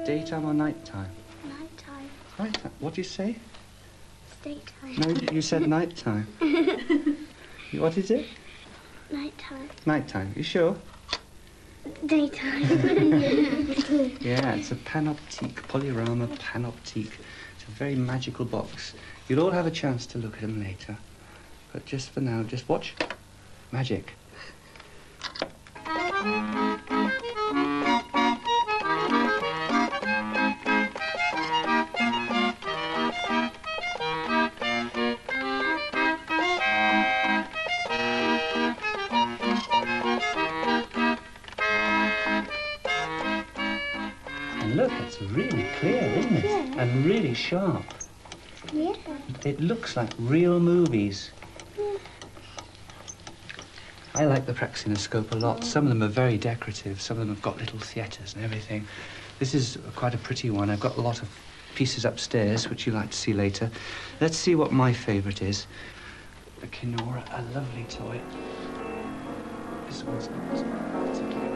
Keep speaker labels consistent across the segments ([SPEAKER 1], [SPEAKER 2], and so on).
[SPEAKER 1] Daytime or nighttime?
[SPEAKER 2] Nighttime.
[SPEAKER 1] Nighttime. What do you say?
[SPEAKER 2] Daytime.
[SPEAKER 1] No, you said nighttime. What is it?
[SPEAKER 2] Nighttime.
[SPEAKER 1] Nighttime. You sure?
[SPEAKER 2] Daytime.
[SPEAKER 1] Yeah, it's a panoptique, Polyrama panoptique. It's a very magical box. You'll all have a chance to look at them later. But just for now, just watch. Magic. And look, it's really clear, isn't it?
[SPEAKER 2] Yeah.
[SPEAKER 1] And really sharp.
[SPEAKER 2] Yeah.
[SPEAKER 1] It looks like real movies.
[SPEAKER 2] Yeah.
[SPEAKER 1] I like the praxinoscope a lot. Some of them are very decorative. Some of them have got little theatres and everything. This is quite a pretty one. I've got a lot of pieces upstairs, which you'll like to see later. Let's see what my favourite is. The Kinora, a lovely toy. This one's not particularly...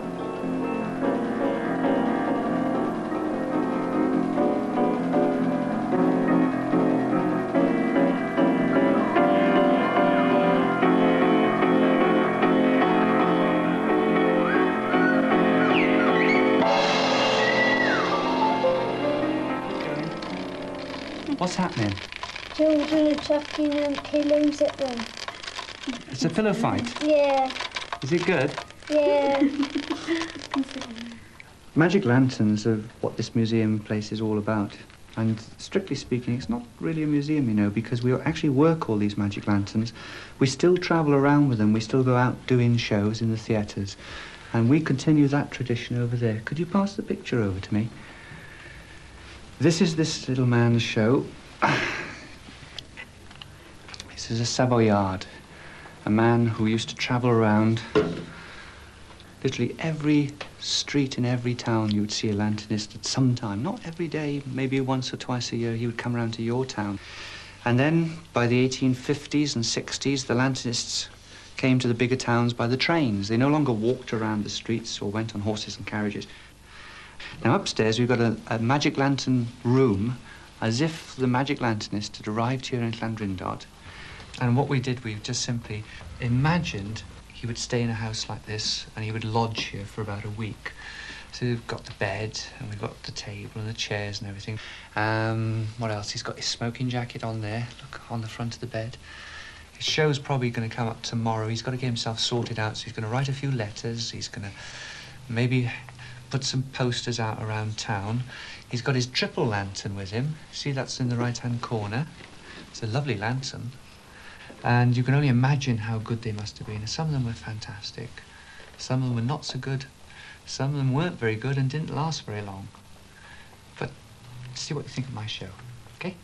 [SPEAKER 1] What's happening?
[SPEAKER 2] Children are chucking pillows at them.
[SPEAKER 1] It's a pillow fight.
[SPEAKER 2] Yeah.
[SPEAKER 1] Is it good?
[SPEAKER 2] Yeah.
[SPEAKER 1] Magic lanterns are what this museum place is all about. And strictly speaking, it's not really a museum, you know, because we actually work all these magic lanterns. We still travel around with them. We still go out doing shows in the theatres. And we continue that tradition over there. Could you pass the picture over to me? This is this little man's show. This is a Savoyard, a man who used to travel around. Literally every street in every town you would see a lanternist at some time. Not every day, maybe once or twice a year he would come around to your town. And then by the 1850s and 60s, the lanternists came to the bigger towns by the trains. They no longer walked around the streets or went on horses and carriages. Now upstairs we've got a magic lantern room, as if the magic lanternist had arrived here in Llandrindod. And what we did, we just simply imagined he would stay in a house like this and he would lodge here for about a week. So we've got the bed and we've got the table and the chairs and everything. What else? He's got his smoking jacket on there, look, on the front of the bed. His show's probably going to come up tomorrow. He's got to get himself sorted out, so he's going to write a few letters. He's going to maybe put some posters out around town. He's got his triple lantern with him. See, that's in the right-hand corner. It's a lovely lantern. And you can only imagine how good they must have been. Some of them were fantastic. Some of them were not so good. Some of them weren't very good and didn't last very long. But see what you think of my show, okay?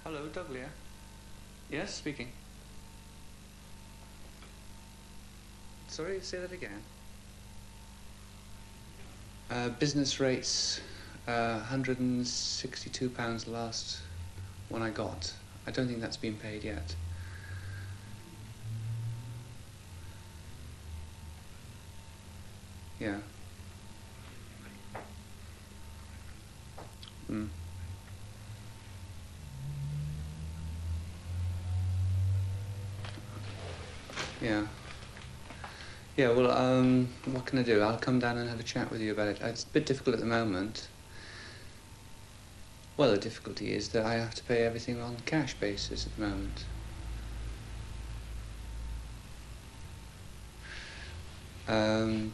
[SPEAKER 1] Hello, Doug Lear. Yes, speaking. Sorry, say that again. Business rates, £162 last one I got. I don't think that's been paid yet. Yeah. Mm. Yeah. Yeah, well, what can I do? I'll come down and have a chat with you about it. It's a bit difficult at the moment. Well, the difficulty is that I have to pay everything on cash basis at the moment. The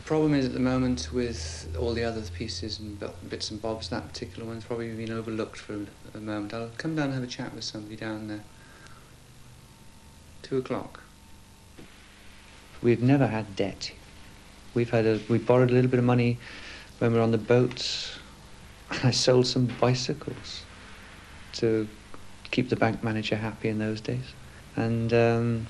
[SPEAKER 1] problem is at the moment with all the other pieces and bits and bobs, that particular one's probably been overlooked for a moment. I'll come down and have a chat with somebody down there. 2 o'clock. We've never had debt. We borrowed a little bit of money when we were on the boats. I sold some bicycles to keep the bank manager happy in those days. And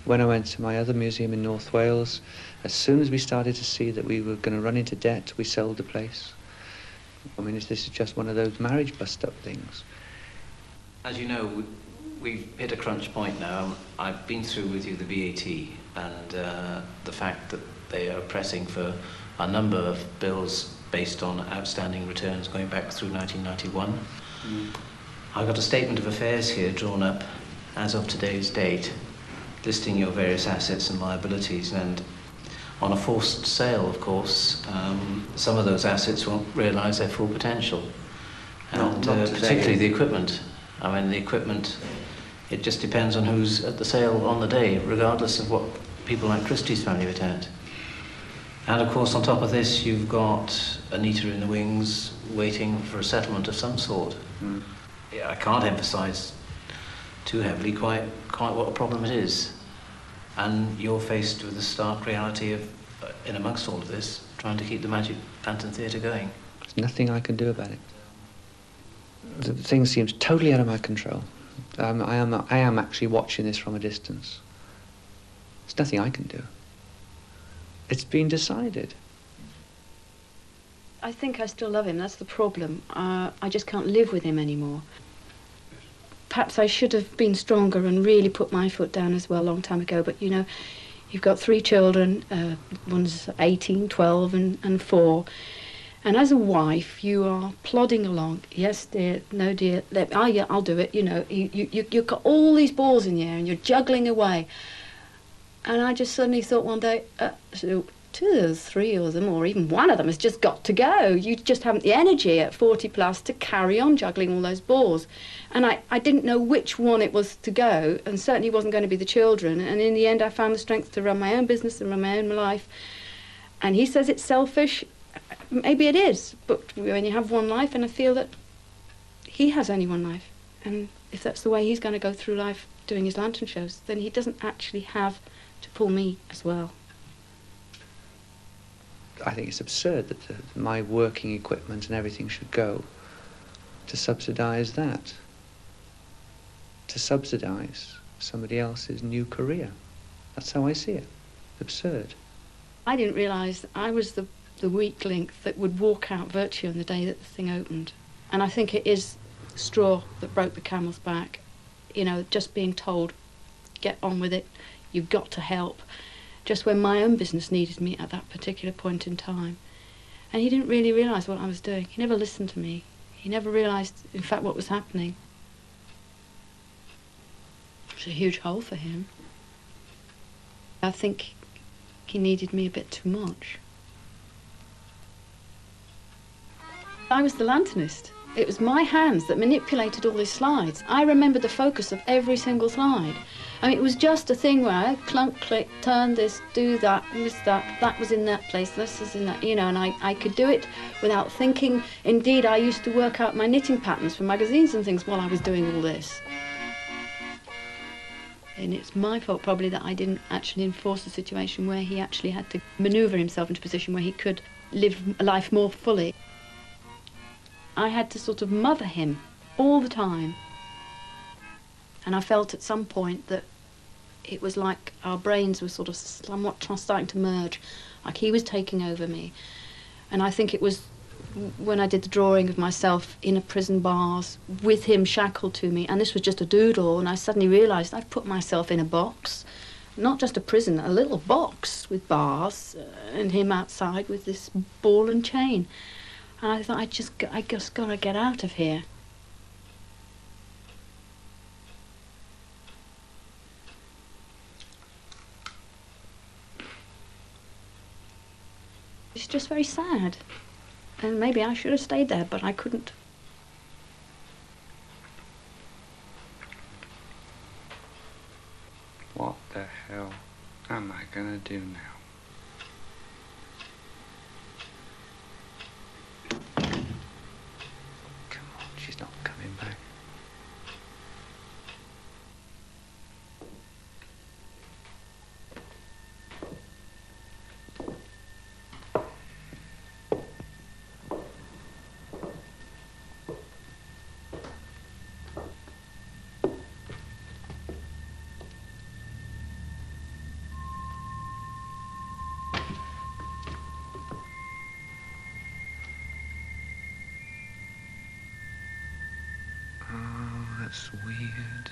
[SPEAKER 1] when I went to my other museum in North Wales, as soon as we started to see that we were going to run into debt, we sold the place. I mean, this is just one of those marriage bust-up things.
[SPEAKER 3] As you know, we've hit a crunch point now. I've been through with you the VAT and the fact that they are pressing for a number of bills based on outstanding returns going back through 1991. I've got a statement of affairs here drawn up as of today's date, listing your various assets and liabilities, and on a forced sale, of course, some of those assets won't realise their full potential. And particularly the equipment. I mean, the equipment, it just depends on who's at the sale on the day, regardless of what people like Christie's family would at. And of course, on top of this, you've got Anita in the wings waiting for a settlement of some sort. Yeah, I can't emphasise too heavily quite what a problem it is. And you're faced with the stark reality of, in amongst all of this, trying to keep the Magic Lantern Theatre going.
[SPEAKER 1] There's nothing I can do about it. The thing seems totally out of my control. I am actually watching this from a distance. There's nothing I can do. It's been decided.
[SPEAKER 4] I think I still love him, that's the problem. I just can't live with him anymore. Perhaps I should have been stronger and really put my foot down as well a long time ago, but you know, you've got 3 children, one's 18, 12 and 4. And as a wife, you are plodding along. Yes, dear, no, dear, oh yeah, I'll do it, you know. You've got all these balls in the air and you're juggling away. And I just suddenly thought one day, so 2 or 3 of them, or even one of them has just got to go. You just haven't the energy at 40 plus to carry on juggling all those balls. And I didn't know which one it was to go, and certainly wasn't going to be the children. And in the end, I found the strength to run my own business and run my own life. And he says it's selfish. Maybe it is, but when you have one life, and I feel that he has only one life. And if that's the way he's going to go through life doing his lantern shows, then he doesn't actually have to pull me as well.
[SPEAKER 1] I think it's absurd that my working equipment and everything should go to subsidise that. To subsidise somebody else's new career. That's how I see it. Absurd.
[SPEAKER 4] I didn't realise I was the weak link that would walk out virtue on the day that the thing opened. And I think it is the straw that broke the camel's back. You know, just being told, get on with it, you've got to help. Just when my own business needed me at that particular point in time. And he didn't really realise what I was doing. He never listened to me. He never realised, in fact, what was happening. It was a huge hole for him. I think he needed me a bit too much. I was the lanternist. It was my hands that manipulated all these slides. I remembered the focus of every single slide. I mean, it was just a thing where I clunk, click, turn this, do that, miss that, that was in that place, this is in that, you know, and I could do it without thinking. Indeed, I used to work out my knitting patterns for magazines and things while I was doing all this. And it's my fault probably that I didn't actually enforce a situation where he actually had to manoeuvre himself into a position where he could live a life more fully. I had to sort of mother him all the time. And I felt at some point that it was like our brains were sort of somewhat starting to merge, like he was taking over me. And I think it was when I did the drawing of myself in a prison bars with him shackled to me, and this was just a doodle, and I suddenly realised I'd put myself in a box, not just a prison, a little box with bars, and him outside with this ball and chain. And I thought, I just got to get out of here. It's just very sad. And maybe I should have stayed there, but I couldn't.
[SPEAKER 1] What the hell am I gonna do now? Come on, she's not coming back. That's weird.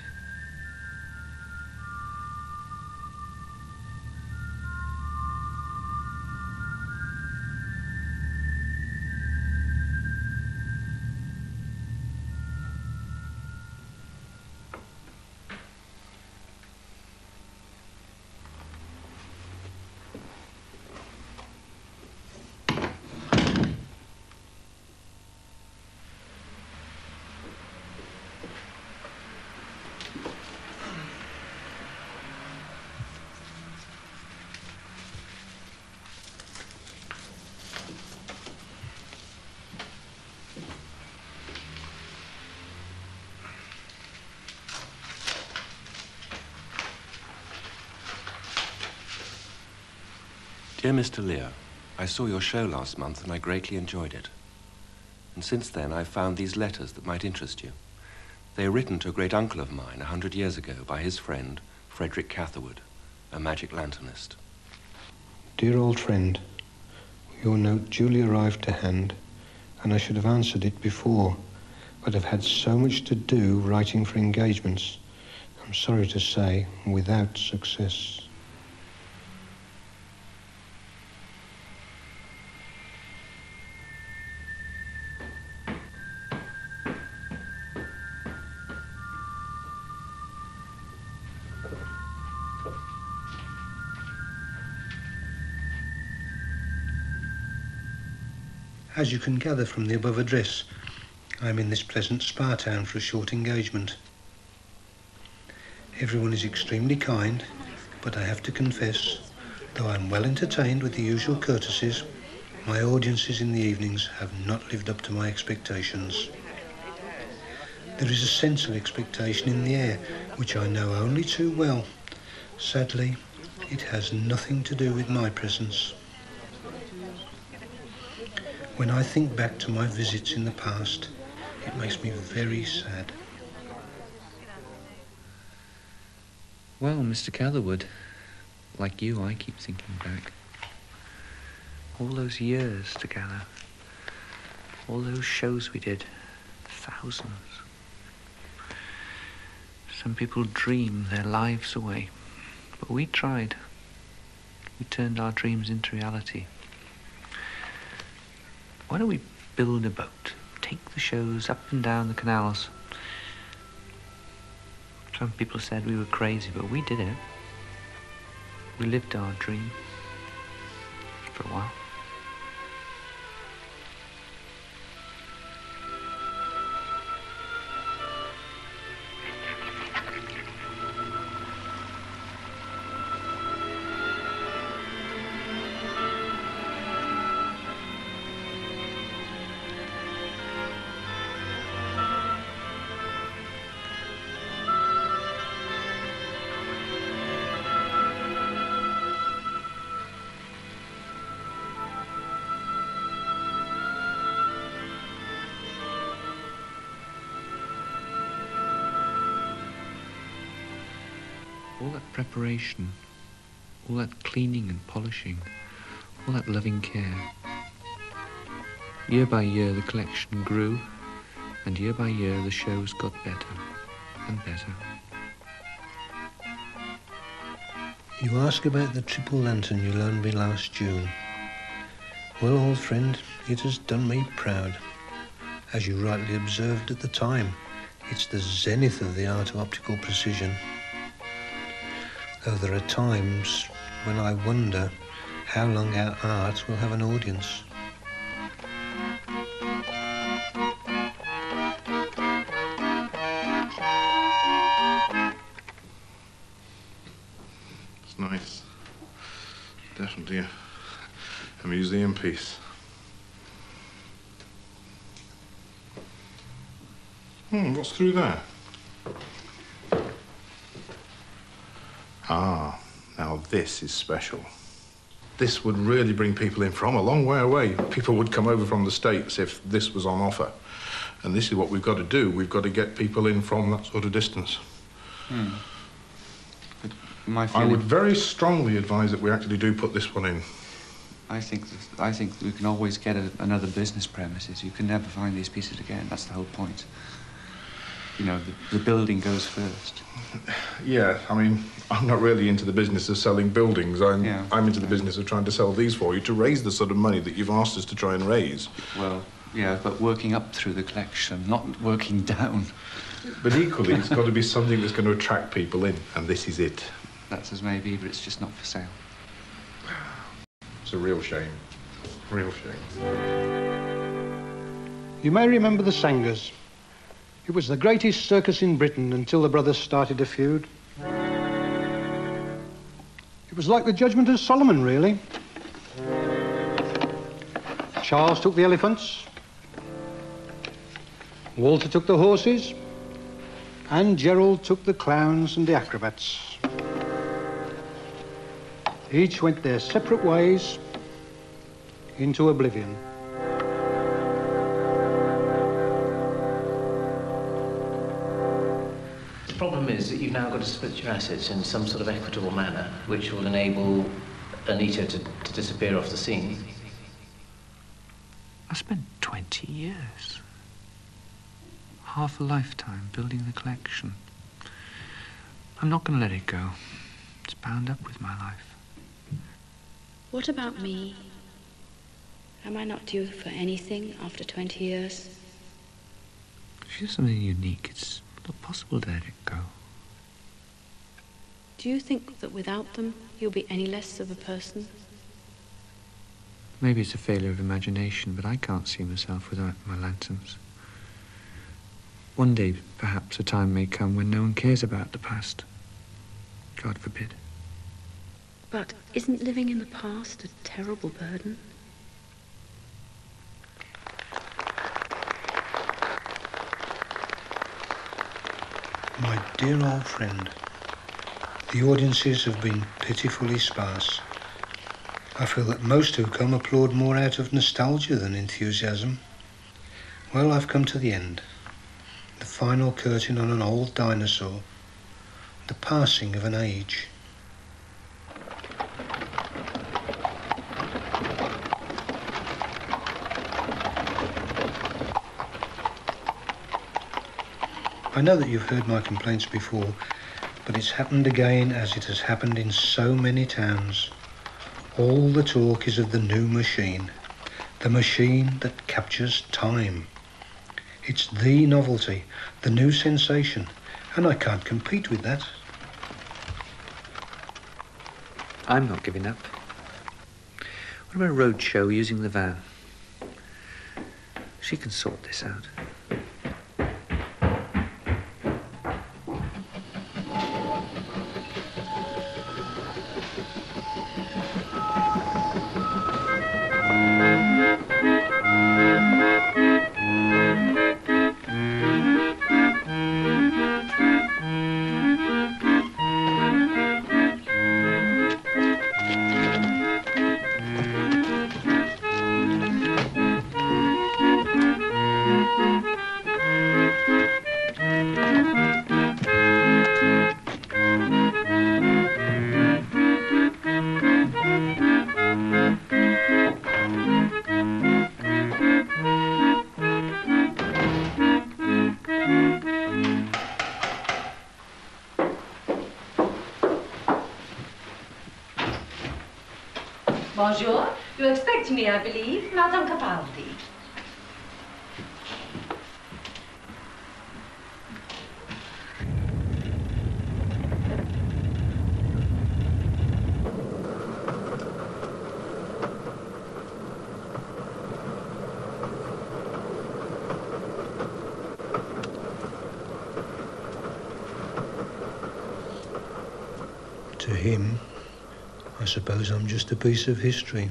[SPEAKER 5] Dear Mr. Lear, I saw your show last month and I greatly enjoyed it. And since then I've found these letters that might interest you. They are written to a great uncle of mine 100 years ago by his friend, Frederick Catherwood, a magic lanternist.
[SPEAKER 6] Dear old friend, your note duly arrived to hand, and I should have answered it before, but I've had so much to do writing for engagements, I'm sorry to say, without success. As you can gather from the above address, I am in this pleasant spa town for a short engagement. Everyone is extremely kind, but I have to confess, though I am well entertained with the usual courtesies, my audiences in the evenings have not lived up to my expectations. There is a sense of expectation in the air, which I know only too well. Sadly, it has nothing to do with my presence. When I think back to my visits in the past, it makes me very sad.
[SPEAKER 1] Well, Mr. Catherwood, like you, I keep thinking back. All those years together. All those shows we did. Thousands. Some people dream their lives away. But we tried. We turned our dreams into reality. Why don't we build a boat, take the shows up and down the canals? Some people said we were crazy, but we did it. We lived our dream for a while. All that preparation, all that cleaning and polishing, all that loving care. Year by year the collection grew, and year by year the shows got better and better.
[SPEAKER 6] You ask about the triple lantern you loaned me last June. Well, old friend, it has done me proud. As you rightly observed at the time, it's the zenith of the art of optical precision. Though there are times when I wonder how long our art will have an audience.
[SPEAKER 7] It's nice. Definitely a museum piece. What's through there? Ah, now this is special. This would really bring people in from a long way away. People would come over from the States if this was on offer. And this is what we've got to do. We've got to get people in from that sort of distance.
[SPEAKER 1] But my feeling...
[SPEAKER 7] I would very strongly advise that we actually do put this one in.
[SPEAKER 1] I think we can always get another business premises. You can never find these pieces again. That's the whole point. You know, the building goes first.
[SPEAKER 7] Yeah, I mean, I'm not really into the business of selling buildings. I'm into the business of trying to sell these for you, to raise the sort of money that you've asked us to try and raise.
[SPEAKER 1] Well, yeah, but working up through the collection, not working down.
[SPEAKER 7] But equally, it's got to be something that's going to attract people in, and this is it.
[SPEAKER 1] That's as may be, but it's just not for sale.
[SPEAKER 7] It's a real shame. Real shame.
[SPEAKER 6] You may remember the Sangers. It was the greatest circus in Britain until the brothers started a feud. It was like the judgment of Solomon, really. Charles took the elephants, Walter took the horses, and Gerald took the clowns and the acrobats. Each went their separate ways into oblivion.
[SPEAKER 3] The problem is that you've now got to split your assets in some sort of equitable manner, which will enable Anita to disappear off the scene.
[SPEAKER 1] I spent 20 years, half a lifetime building the collection. I'm not going to let it go. It's bound up with my life.
[SPEAKER 4] What about me? Am I not due for anything after 20 years?
[SPEAKER 1] She's something unique. It's not possible to let it go.
[SPEAKER 4] Do you think that without them, you'll be any less of a person?
[SPEAKER 1] Maybe it's a failure of imagination, but I can't see myself without my lanterns. One day, perhaps, a time may come when no one cares about the past. God forbid.
[SPEAKER 4] But isn't living in the past a terrible burden?
[SPEAKER 6] My dear old friend, the audiences have been pitifully sparse. I feel that most who come applaud more out of nostalgia than enthusiasm. Well, I've come to the end. The final curtain on an old dinosaur. The passing of an age. I know that you've heard my complaints before, but it's happened again as it has happened in so many towns. All the talk is of the new machine, the machine that captures time. It's the novelty, the new sensation, and I can't compete with that.
[SPEAKER 1] I'm not giving up. What about a road show using the van? She can sort this out.
[SPEAKER 8] Bonjour. You expect me, I believe, Madame Capaldi.
[SPEAKER 6] To him, I suppose I'm just a piece of history,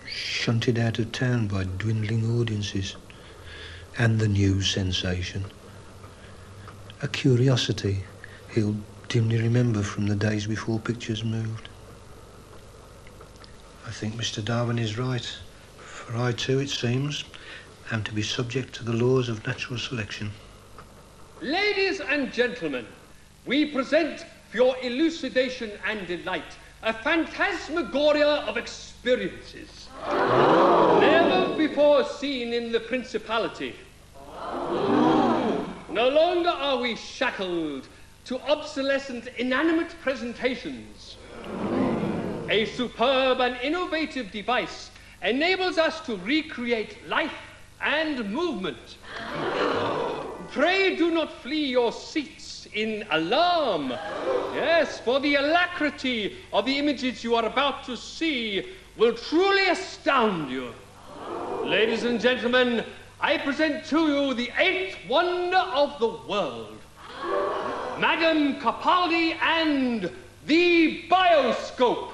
[SPEAKER 6] shunted out of town by dwindling audiences and the news sensation. A curiosity he'll dimly remember from the days before pictures moved. I think Mr. Darwin is right, for I too, it seems, am to be subject to the laws of natural selection.
[SPEAKER 9] Ladies and gentlemen, we present for your elucidation and delight a phantasmagoria of experiences never before seen in the Principality. No longer are we shackled to obsolescent inanimate presentations. A superb and innovative device enables us to recreate life and movement. Pray do not flee your seats in alarm. Yes, for the alacrity of the images you are about to see will truly astound you. Ladies and gentlemen, I present to you the 8th wonder of the world, Madame Capaldi and the bioscope.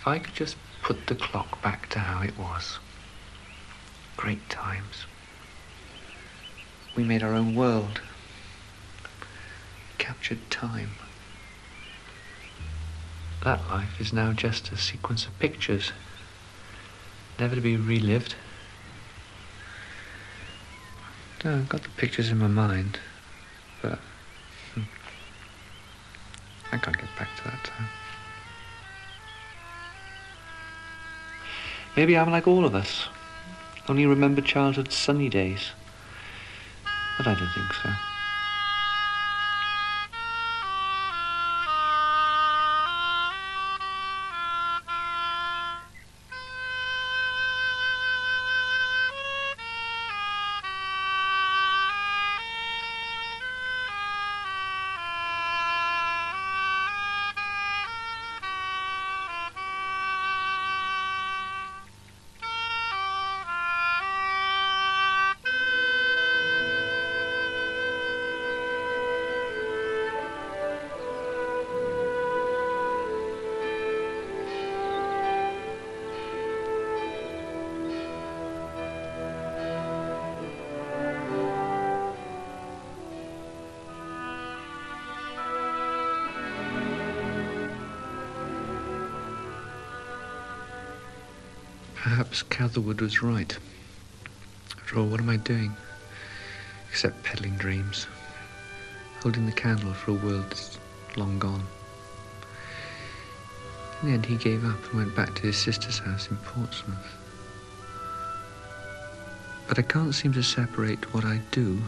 [SPEAKER 1] If I could just put the clock back to how it was. Great times. We made our own world. Captured time. That life is now just a sequence of pictures, never to be relived. No, I've got the pictures in my mind, but I can't get back to that time. Maybe I'm like all of us, only remember childhood's sunny days. But I don't think so. Perhaps Catherwood was right. After all, what am I doing? Except peddling dreams. Holding the candle for a world that's long gone. In the end, he gave up and went back to his sister's house in Portsmouth. But I can't seem to separate what I do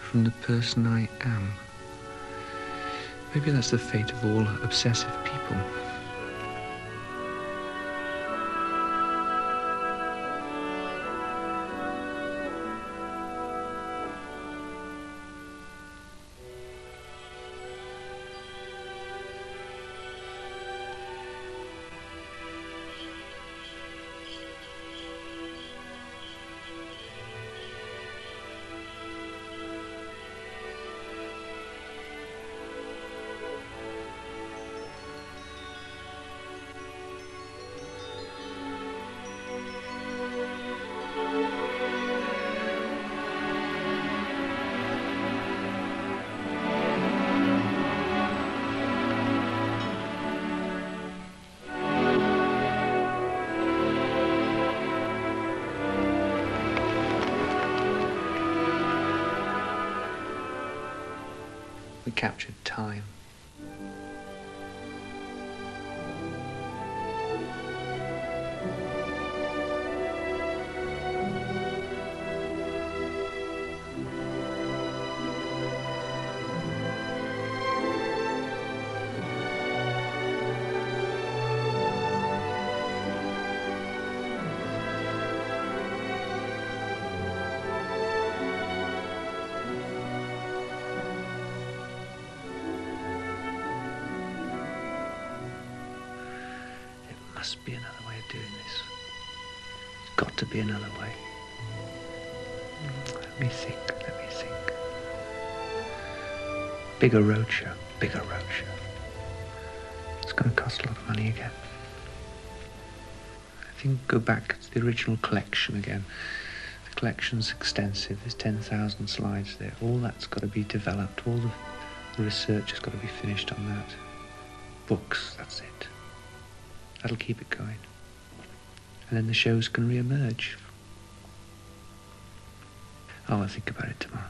[SPEAKER 1] from the person I am. Maybe that's the fate of all obsessive people. We captured time. Must be another way of doing this. There's got to be another way. Let me think. Bigger roadshow. It's going to cost a lot of money again. I think go back to the original collection again. The collection's extensive. There's 10,000 slides there. All that's got to be developed. All the research has got to be finished on that. Books, that's it. That'll keep it going. And then the shows can re-emerge. I'll think about it tomorrow.